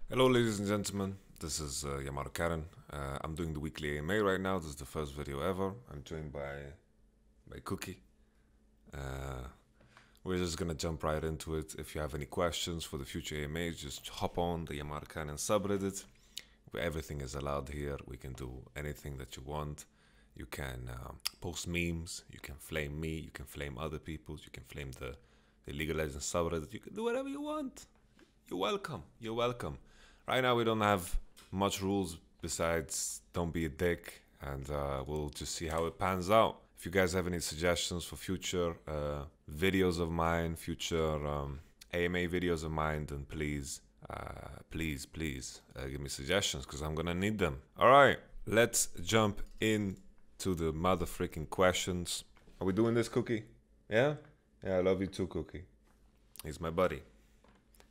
Hello ladies and gentlemen, this is YamatoCannon. I'm doing the weekly AMA right now. This is the first video ever. I'm joined by Cookie. Uh, we're just gonna jump right into it. If you have any questions for the future AMAs, just hop on the YamatoCannon subreddit, where everything is allowed here. We can do anything that you want. You can post memes, you can flame me, you can flame other people, you can flame the League of Legends subreddit. You can do whatever you want. You're welcome. You're welcome. Right now we don't have much rules besides don't be a dick, and we'll just see how it pans out. If you guys have any suggestions for future videos of mine, future AMA videos of mine, then please give me suggestions, because I'm gonna need them. All right, let's jump into the motherfucking questions. Are we doing this, Cookie? Yeah? Yeah, I love you too, Cookie. He's my buddy.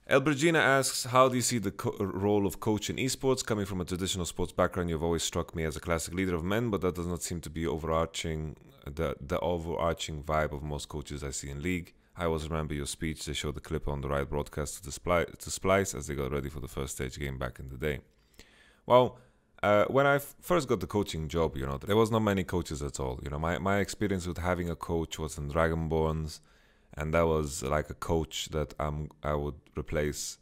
Elbrigina asks, how do you see the role of coach in esports? Coming from a traditional sports background, you've always struck me as a classic leader of men, but that does not seem to be overarching the overarching vibe of most coaches I see in league. I always remember your speech. They showed the clip on the Riot broadcast to Splyce as they got ready for the first stage game back in the day. Well, when I first got the coaching job, there was not many coaches at all. My experience with having a coach was in Dragonborns, and that was like a coach that I would replace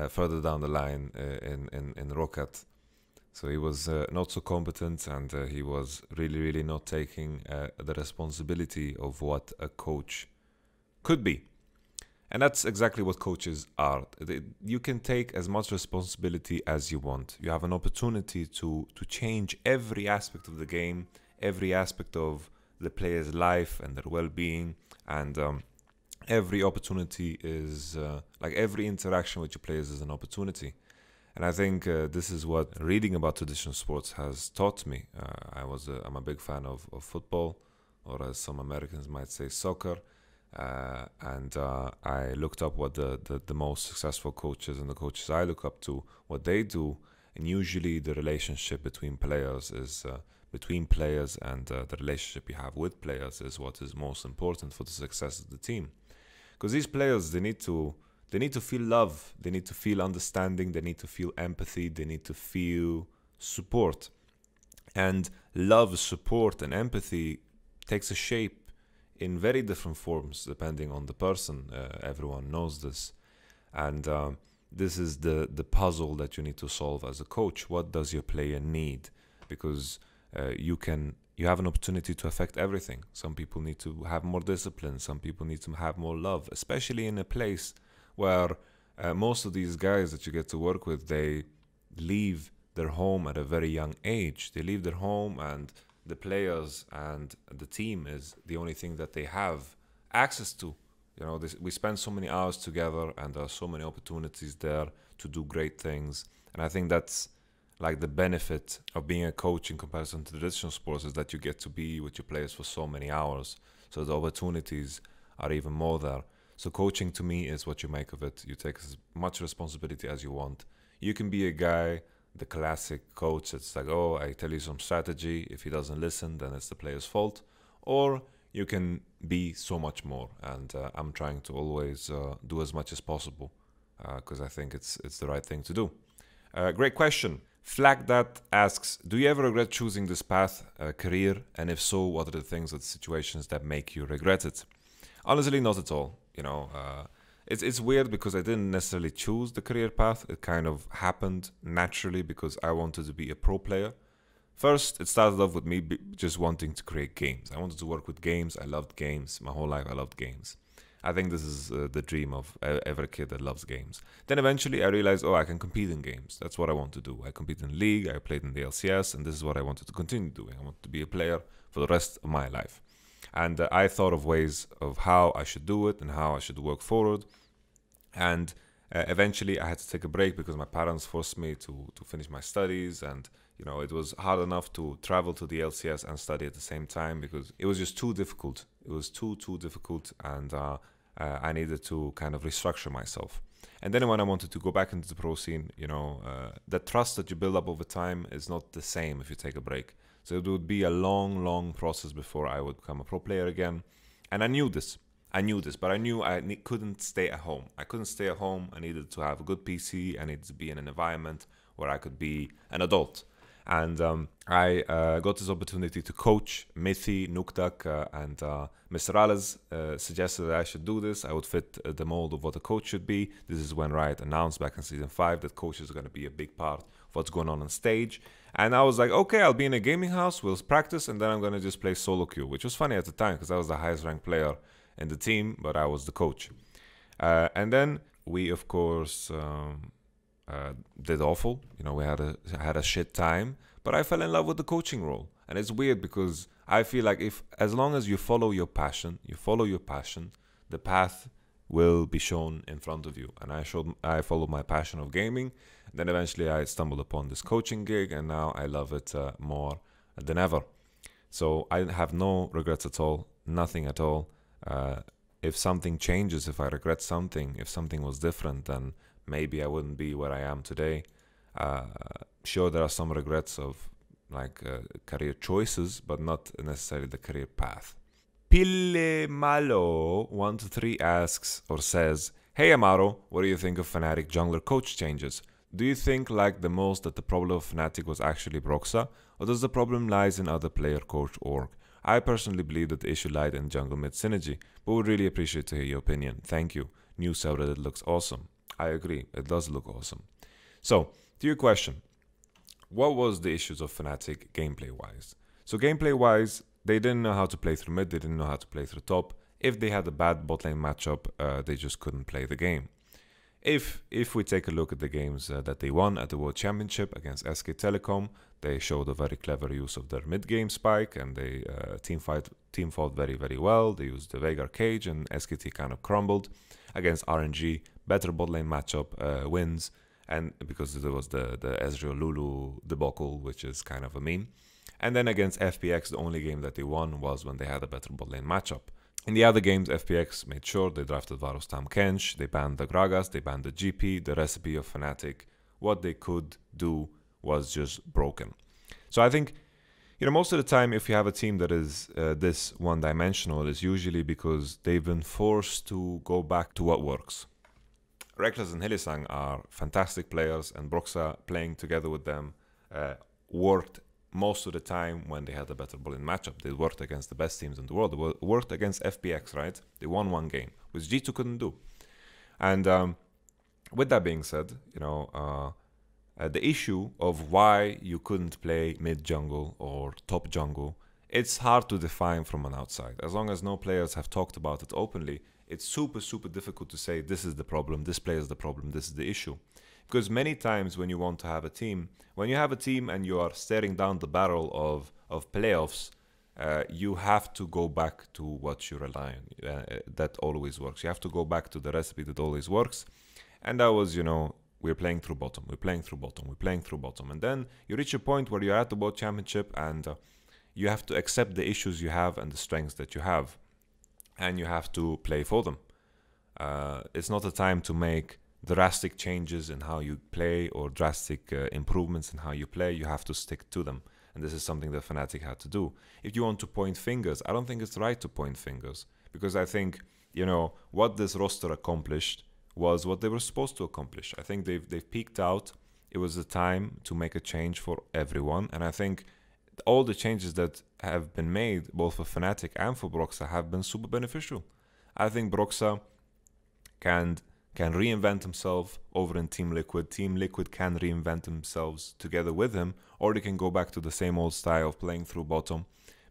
further down the line in Rocket. So he was not so competent, and he was really not taking the responsibility of what a coach could be. And that's exactly what coaches are. You can take as much responsibility as you want. You have an opportunity to change every aspect of the game, every aspect of the player's life and their well-being, and every opportunity is like every interaction with your players is an opportunity. And I think this is what reading about traditional sports has taught me. I'm a big fan of football, or as some Americans might say, soccer. And I looked up what the most successful coaches and the coaches I look up to, what they do. And usually the relationship between players is between players, and the relationship you have with players is what is most important for the success of the team. Because these players, they need to feel love, they need to feel understanding, they need to feel empathy, they need to feel support. And love, support, and empathy takes a shape in very different forms depending on the person. Everyone knows this. And this is the puzzle that you need to solve as a coach. What does your player need? Because you have an opportunity to affect everything. Some people need to have more discipline. Some people need to have more love, especially in a place where most of these guys that you get to work with, they leave their home at a very young age. They leave their home, and the players and the team is the only thing that they have access to. We spend so many hours together, and there are so many opportunities there to do great things. And I think that's like the benefit of being a coach in comparison to traditional sports, is that you get to be with your players for so many hours. So the opportunities are even more there. So coaching to me is what you make of it. You take as much responsibility as you want. You can be a guy, the classic coach that's like, oh, I tell you some strategy. If he doesn't listen, then it's the player's fault. Or you can be so much more. And I'm trying to always do as much as possible, because I think it's the right thing to do. Great question. Flag that asks, do you ever regret choosing this path, career? And if so, what are the things or the situations that make you regret it? Honestly, not at all. It's weird because I didn't necessarily choose the career path. It kind of happened naturally because I wanted to be a pro player. First, it started off with me just wanting to create games. I wanted to work with games. I loved games. My whole life I loved games. I think this is the dream of every kid that loves games. Then eventually I realized, oh, I can compete in games. That's what I want to do. I competed in League, I played in the LCS, and this is what I wanted to continue doing. I want to be a player for the rest of my life. And I thought of ways of how I should do it and how I should work forward. And eventually I had to take a break because my parents forced me to finish my studies, and it was hard enough to travel to the LCS and study at the same time because it was just too difficult. It was too difficult, and I needed to kind of restructure myself. And then when I wanted to go back into the pro scene, the trust that you build up over time is not the same if you take a break. So it would be a long process before I would become a pro player again. And I knew this. I knew this, but I knew couldn't stay at home. I couldn't stay at home. I needed to have a good PC. I needed to be in an environment where I could be an adult. And I got this opportunity to coach Mithi, Nuktak, and Mr. Alice suggested that I should do this. I would fit the mold of what a coach should be. This is when Riot announced back in Season 5 that coaches are going to be a big part of what's going on stage. And I was like, okay, I'll be in a gaming house, we'll practice, and then I'm going to just play solo queue, which was funny at the time because I was the highest ranked player in the team, but I was the coach. And then we, of course... did awful, you know, we had a shit time, but I fell in love with the coaching role. And it's weird because I feel like as long as you follow your passion, the path will be shown in front of you. And I followed my passion of gaming, and then eventually I stumbled upon this coaching gig, and now I love it more than ever. So I have no regrets at all, nothing at all. If something changes, if I regret something, if something was different, then maybe I wouldn't be where I am today. Sure, there are some regrets of career choices, but not necessarily the career path. Pille Malo 123 asks or says, "Hey Amaro, what do you think of Fnatic jungler coach changes? Do you think like the most that the problem of Fnatic was actually Broxah, or does the problem lies in other player coach org? I personally believe that the issue lied in jungle mid synergy, but would really appreciate to hear your opinion. Thank you. New subreddit looks awesome." I agree, it does look awesome. So, to your question, what was the issues of Fnatic gameplay-wise? So gameplay-wise, they didn't know how to play through mid, they didn't know how to play through top. If they had a bad bot lane matchup, they just couldn't play the game. If we take a look at the games that they won at the World Championship against SK Telecom, they showed a very clever use of their mid-game spike, and they team fought very, very well. They used the Veigar cage, and SKT kind of crumbled. Against RNG, better bot lane matchup wins, and because there was the Ezreal Lulu debacle, which is kind of a meme. And then against FPX, the only game that they won was when they had a better bot lane matchup. In the other games, FPX made sure they drafted Varus Tam Kench, they banned the Gragas, they banned the GP, the recipe of Fnatic. What they could do was just broken. So I think, you know, most of the time, if you have a team that is this one-dimensional, it's usually because they've been forced to go back to what works. Reckless and Hylissang are fantastic players, and Broxah playing together with them worked most of the time when they had a better ball in matchup. They worked against the best teams in the world. They worked against FPX, right? They won one game, which G2 couldn't do. And with that being said, you know, the issue of why you couldn't play mid jungle or top jungle, it's hard to define from an outside. As long as no players have talked about it openly, it's super, super difficult to say this is the problem, this player is the problem, this is the issue. Because many times when you want to have a team, when you have a team and you are staring down the barrel of playoffs, you have to go back to what you rely on. That always works. You have to go back to the recipe that always works. And that was, you know, we're playing through bottom, we're playing through bottom, we're playing through bottom. And then you reach a point where you're at the World Championship and you have to accept the issues you have and the strengths that you have. And you have to play for them. It's not a time to make drastic changes in how you play or drastic improvements in how you play. You have to stick to them. And this is something that Fnatic had to do. If you want to point fingers, I don't think it's right to point fingers. Because I think, you know, what this roster accomplished was what they were supposed to accomplish. I think they've peaked out. It was a time to make a change for everyone. And I think all the changes that have been made, both for Fnatic and for Broxah, have been super beneficial. I think Broxah can reinvent himself over in Team Liquid. Team Liquid can reinvent themselves together with him, or they can go back to the same old style of playing through bottom.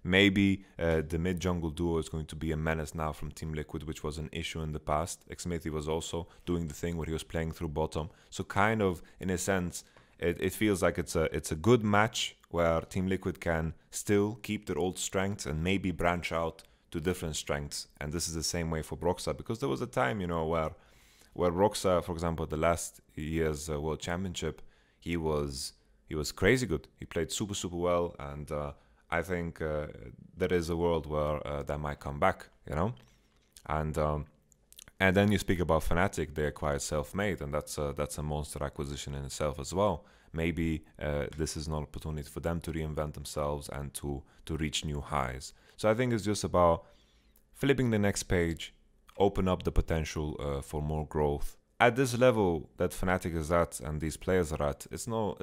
Maybe the mid-jungle duo is going to be a menace now from Team Liquid, which was an issue in the past. Xmithy was also doing the thing where he was playing through bottom. So kind of, in a sense, it feels like it's a good match where Team Liquid can still keep their old strengths and maybe branch out to different strengths. And this is the same way for Broxah, because there was a time, you know, where Broxah, for example, the last year's World Championship, he was crazy good. He played super, super well, and I think there is a world where that might come back, you know. And then you speak about Fnatic, they acquired Self-Made, and that's a monster acquisition in itself as well. Maybe this is an opportunity for them to reinvent themselves and to reach new highs. So I think it's just about flipping the next page, open up the potential for more growth. At this level that Fnatic is at and these players are at, it's not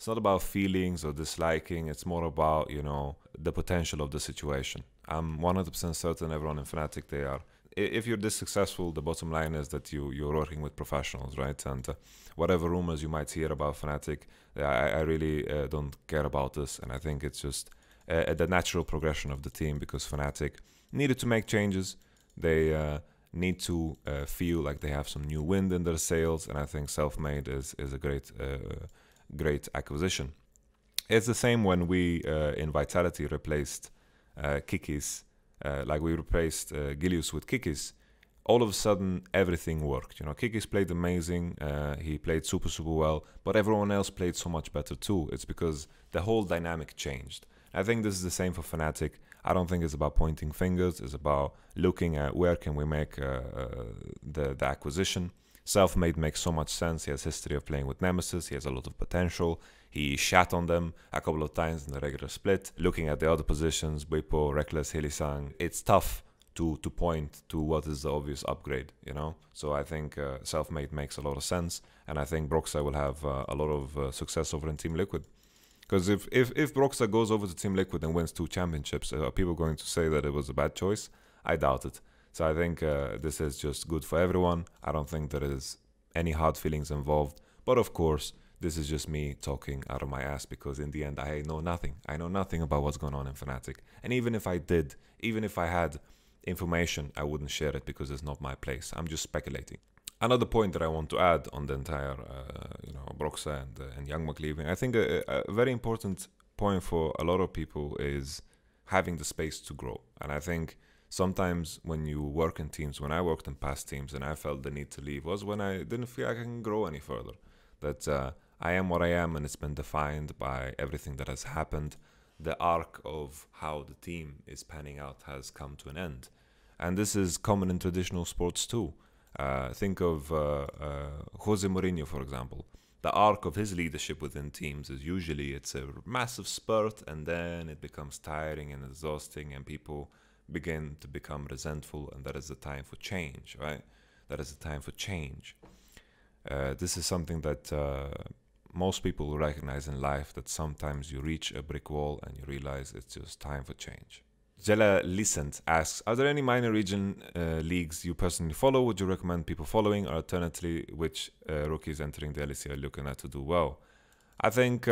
about feelings or disliking. It's more about, you know, the potential of the situation. I'm 100% certain everyone in Fnatic, they are. If you're this successful, the bottom line is that you're working with professionals, right? And whatever rumors you might hear about Fnatic, I really don't care about this. And I think it's just the natural progression of the team, because Fnatic needed to make changes. They need to feel like they have some new wind in their sails, and I think Selfmade is a great acquisition. It's the same when we in Vitality replaced Kikis, like we replaced Gilius with Kikis. All of a sudden everything worked. You know, Kikis played amazing, he played super well, but everyone else played so much better too. It's because the whole dynamic changed. I think this is the same for Fnatic. I don't think it's about pointing fingers. It's about looking at where can we make the acquisition. Selfmade makes so much sense. He has history of playing with Nemesis. He has a lot of potential. He shat on them a couple of times in the regular split. Looking at the other positions, Bwipo, Reckless, Hylissang, it's tough to point to what is the obvious upgrade, you know? So I think Selfmade makes a lot of sense. And I think Broxah will have a lot of success over in Team Liquid. Because if Broxah goes over to Team Liquid and wins 2 championships, are people going to say that it was a bad choice? I doubt it. So I think this is just good for everyone. I don't think there is any hard feelings involved. But of course, this is just me talking out of my ass, because in the end, I know nothing. I know nothing about what's going on in Fnatic. And even if I did, even if I had information, I wouldn't share it because it's not my place. I'm just speculating. Another point that I want to add on the entire, Broxah and Youngmak leaving, I think a very important point for a lot of people is having the space to grow. And I think sometimes when you work in teams, when I worked in past teams and I felt the need to leave, was when I didn't feel like I can grow any further. That I am what I am, and it's been defined by everything that has happened. The arc of how the team is panning out has come to an end. And this is common in traditional sports too. Think of Jose Mourinho, for example. The arc of his leadership within teams is usually it's a massive spurt, and then it becomes tiring and exhausting, and people begin to become resentful, and that is the time for change, right? That is the time for change. This is something that most people will recognize in life, that sometimes you reach a brick wall and you realize it's just time for change. Jella Lissent asks, are there any minor region leagues you personally follow? Would you recommend people following? Or alternatively, which rookies entering the LEC are looking at to do well? I think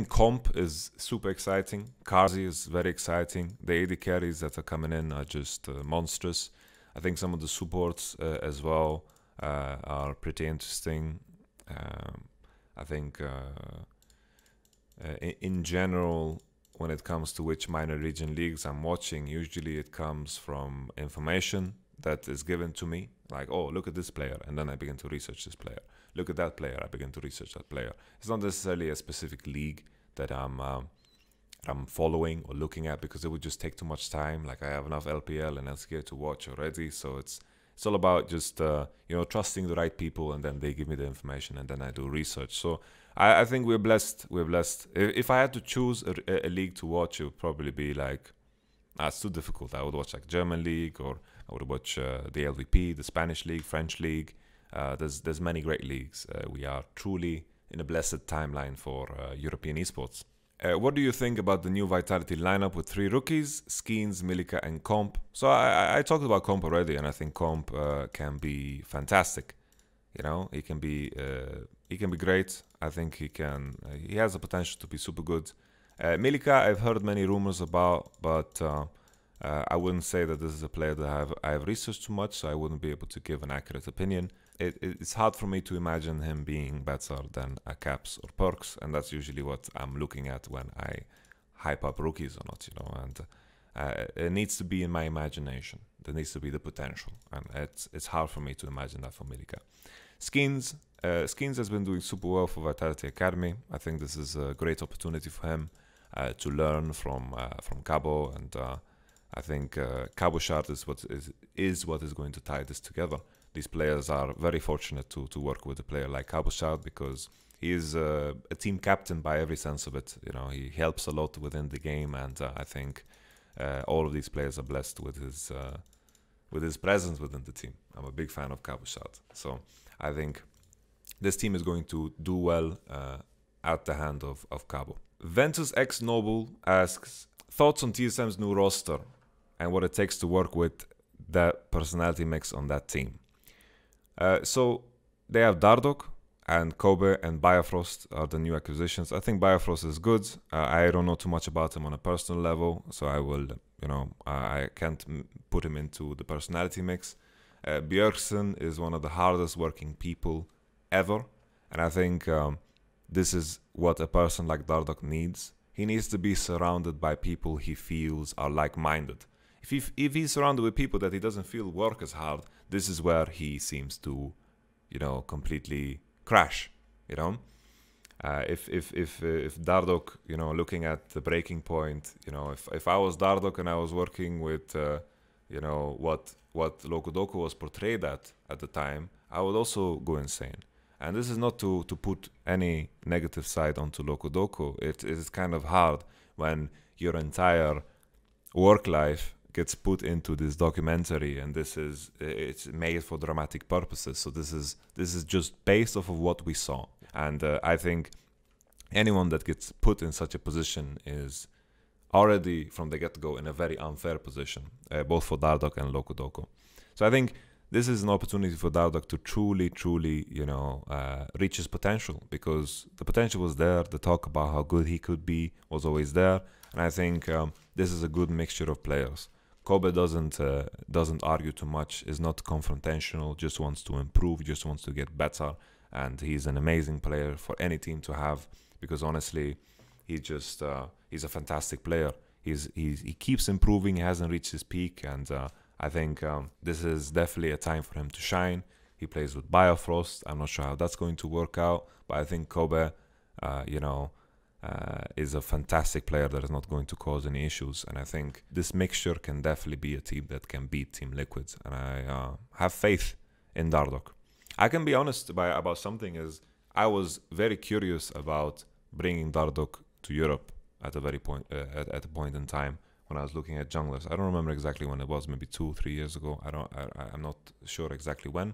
Comp is super exciting. Karzi is very exciting. The AD carries that are coming in are just monstrous. I think some of the supports as well are pretty interesting. I think in general, when it comes to which minor region leagues I'm watching, usually it comes from information that is given to me. Like, oh, look at this player, and then I begin to research this player. Look at that player, I begin to research that player. It's not necessarily a specific league that I'm following or looking at, because it would just take too much time. Like, I have enough LPL and LCK to watch already, so it's all about just trusting the right people, and then they give me the information, and then I do research. So I think we're blessed. We're blessed. If I had to choose a league to watch, it would probably be like, it's too difficult. I would watch like German league, or I would watch the LVP, the Spanish league, French league. There's many great leagues. We are truly in a blessed timeline for European esports. What do you think about the new Vitality lineup with 3 rookies, Skeanz, Milica, and Comp? So I talked about Comp already, and I think Comp can be fantastic. You know, he can be great. I think he has the potential to be super good. Milica, I've heard many rumors about, but I wouldn't say that this is a player that I have researched too much, so I wouldn't be able to give an accurate opinion. It's hard for me to imagine him being better than a Caps or Perks, and that's usually what I'm looking at when I hype up rookies or not, and it needs to be in my imagination. There needs to be the potential, and it's hard for me to imagine that for Milica. Skeanz has been doing super well for Vitality Academy. I think this is a great opportunity for him to learn from Cabo, and I think Cabo Shard is what is going to tie this together. These players are very fortunate to work with a player like Cabo Shard, because he is a team captain by every sense of it. You know, he helps a lot within the game, and I think all of these players are blessed with with his presence within the team. I'm a big fan of Cabo Shout. So I think this team is going to do well at the hand of Cabo. Ventus X Noble asks, thoughts on TSM's new roster and what it takes to work with that personality mix on that team. So they have Dardoch and Kobe and Bifrost are the new acquisitions. I think Bifrost is good. I don't know too much about him on a personal level, so I will, I can't put him into the personality mix. Bjergsen is one of the hardest working people ever, and I think this is what a person like Dardoch needs. He needs to be surrounded by people he feels are like-minded. If he's surrounded with people that he doesn't feel work as hard, this is where he seems to, completely crash. If Dardoch, looking at the breaking point, if I was Dardoch and I was working with, what Locodoco was portrayed at the time, I would also go insane. And this is not to put any negative side onto Locodoco. It is kind of hard when your entire work life gets put into this documentary, and it's made for dramatic purposes. So this is just based off of what we saw. And I think anyone that gets put in such a position is already from the get-go in a very unfair position, both for Dardoch and Locodoco. So I think this is an opportunity for Dardoch to truly, reach his potential, because the potential was there. The talk about how good he could be was always there, and I think this is a good mixture of players. Kobe doesn't argue too much, is not confrontational, just wants to improve, just wants to get better, and he's an amazing player for any team to have, because honestly, he's a fantastic player. He keeps improving. He hasn't reached his peak, and I think this is definitely a time for him to shine. He plays with Bifrost. I'm not sure how that's going to work out, but I think Kobe, is a fantastic player that is not going to cause any issues. And I think this mixture can definitely be a team that can beat Team Liquid. And I have faith in Dardoch. I can be honest about something, is I was very curious about bringing Dardoch to Europe at a point in time when I was looking at junglers. I don't remember exactly when it was, maybe 2-3 years ago. I'm not sure exactly when,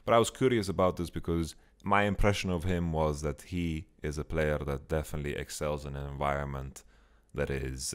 but I was curious about this because my impression of him was that he is a player that definitely excels in an environment that is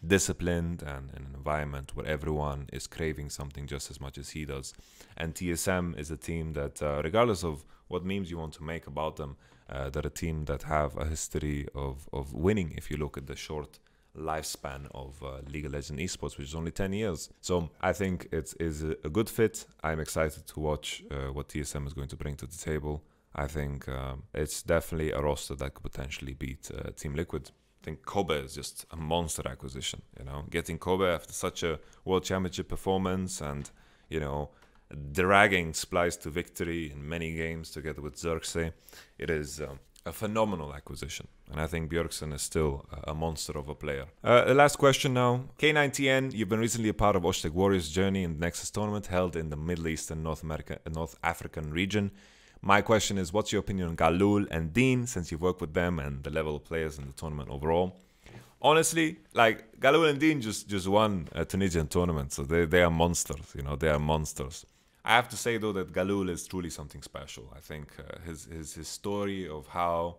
disciplined and an environment where everyone is craving something just as much as he does. And TSM is a team that, regardless of what memes you want to make about them, they're a team that have a history of winning if you look at the short lifespan of League of Legends esports, which is only 10 years. So I think it is a good fit. I'm excited to watch what TSM is going to bring to the table. I think it's definitely a roster that could potentially beat Team Liquid. I think Kobe is just a monster acquisition, getting Kobe after such a World Championship performance and, dragging Splyce to victory in many games together with Xerxes. It is a phenomenal acquisition, and I think Bjergsen is still a monster of a player. The last question now. K9TN, you've been recently a part of Oshtekk Warriors' journey in the Nexus tournament held in the Middle East and North African region. My question is, what's your opinion on Gaaloul and Dean, since you've worked with them and the level of players in the tournament overall? Honestly, like, Gaaloul and Dean just won a Tunisian tournament, so they are monsters, they are monsters. I have to say, though, that Gaaloul is truly something special. I think his story of how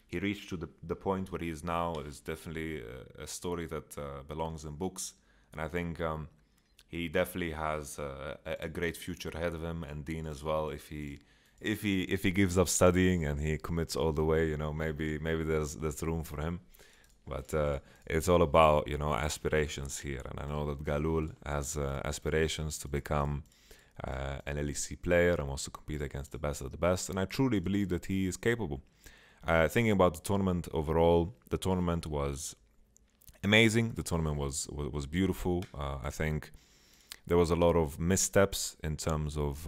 he reached to the point where he is now is definitely a story that belongs in books. And I think he definitely has a great future ahead of him, and Dean as well. If he gives up studying and he commits all the way, maybe there's room for him. But it's all about aspirations here, and I know that Gaaloul has aspirations to become an LEC player and wants to compete against the best of the best, and I truly believe that he is capable. Thinking about the tournament overall, the tournament was amazing. The tournament was beautiful. I think there was a lot of missteps in terms of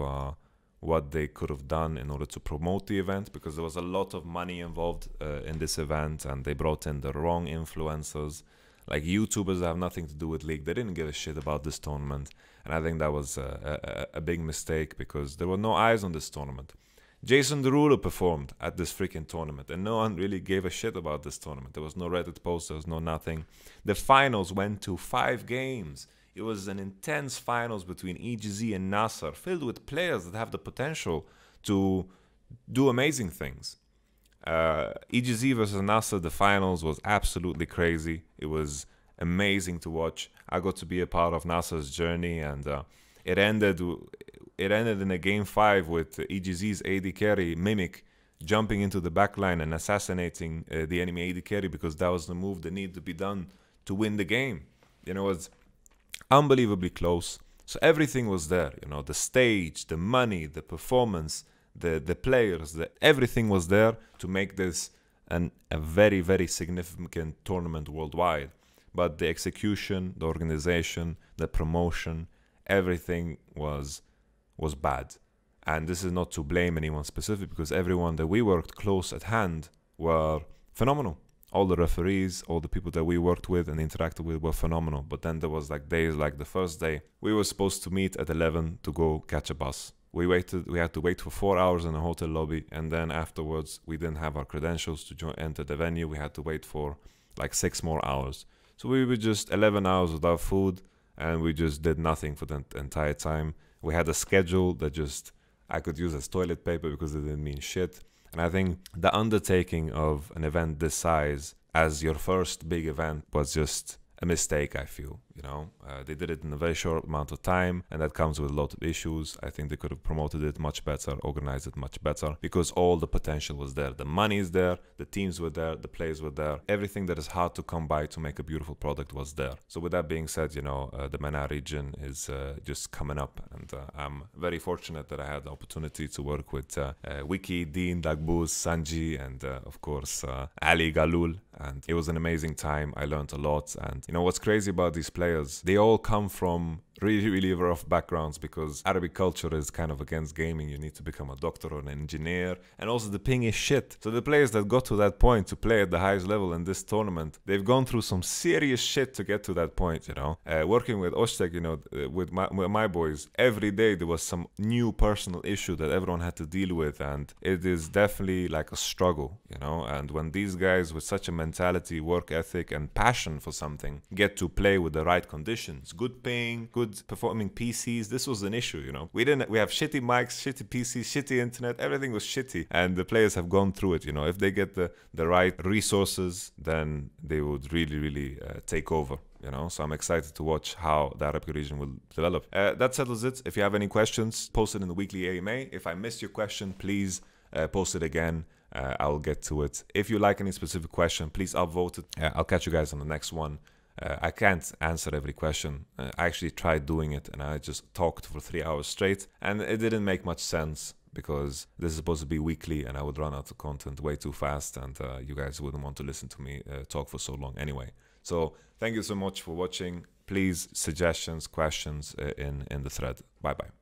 what they could have done in order to promote the event, because there was a lot of money involved in this event, and they brought in the wrong influencers, like YouTubers that have nothing to do with League. They didn't give a shit about this tournament, and I think that was a big mistake, because there were no eyes on this tournament. Jason Derulo performed at this freaking tournament, and no one really gave a shit about this tournament. There was no Reddit post, there was no nothing. The finals went to 5 games. It was an intense finals between EGZ and Nasser, filled with players that have the potential to do amazing things. EGZ versus Nasser, the finals was absolutely crazy. It was amazing to watch. I got to be a part of Nasser's journey, and it ended in a game 5 with EGZ's AD carry Mimic jumping into the backline and assassinating the enemy AD carry, because that was the move that needed to be done to win the game. You know, it was unbelievably close. So everything was there, you know, the stage, the money, the performance, the players, everything was there to make this a very, very significant tournament worldwide. But the execution, the organization, the promotion, everything was bad. And this is not to blame anyone specific, because everyone that we worked close at hand were phenomenal. All the referees, all the people that we worked with and interacted with were phenomenal. But then there was like days like the first day, we were supposed to meet at 11 to go catch a bus. We had to wait for 4 hours in a hotel lobby, and then afterwards we didn't have our credentials to enter the venue. We had to wait for like 6 more hours. So we were just 11 hours without food, and we just did nothing for the entire time. We had a schedule that just I could use as toilet paper because it didn't mean shit. And I think the undertaking of an event this size as your first big event was just a mistake, I feel. You know, they did it in a very short amount of time, and that comes with a lot of issues. I think they could have promoted it much better, organized it much better, because all the potential was there. The money is there, the teams were there, the players were there. Everything that is hard to come by to make a beautiful product was there. So with that being said, you know, the MENA region is just coming up, and I'm very fortunate that I had the opportunity to work with Wiki, Dean, Dagbuz, Sanji, and of course Ali, Gaaloul, and it was an amazing time. I learned a lot, and you know what's crazy about these players, they all come from really rough backgrounds, because Arabic culture is kind of against gaming. You need to become a doctor or an engineer, and also the ping is shit. So the players that got to that point to play at the highest level in this tournament, they've gone through some serious shit to get to that point, you know. Working with Oshtekk, you know, with my boys, every day there was some new personal issue that everyone had to deal with, and it is definitely like a struggle, you know. And when these guys with such a mentality, work ethic, and passion for something get to play with the right conditions, good ping, good performing PCs, this was an issue, you know. We have shitty mics, shitty PCs, shitty internet, everything was shitty, and the players have gone through it, you know. If they get the right resources, then they would really take over, you know. So I'm excited to watch how the Arabic region will develop. That settles it. If you have any questions, post it in the weekly AMA. If I missed your question, please post it again. I'll get to it. If you like any specific question, please upvote it. I'll catch you guys on the next one. I can't answer every question. I actually tried doing it, and I just talked for 3 hours straight, and it didn't make much sense, because this is supposed to be weekly, and I would run out of content way too fast, and you guys wouldn't want to listen to me talk for so long anyway. So thank you so much for watching. Please, suggestions, questions in the thread. Bye bye.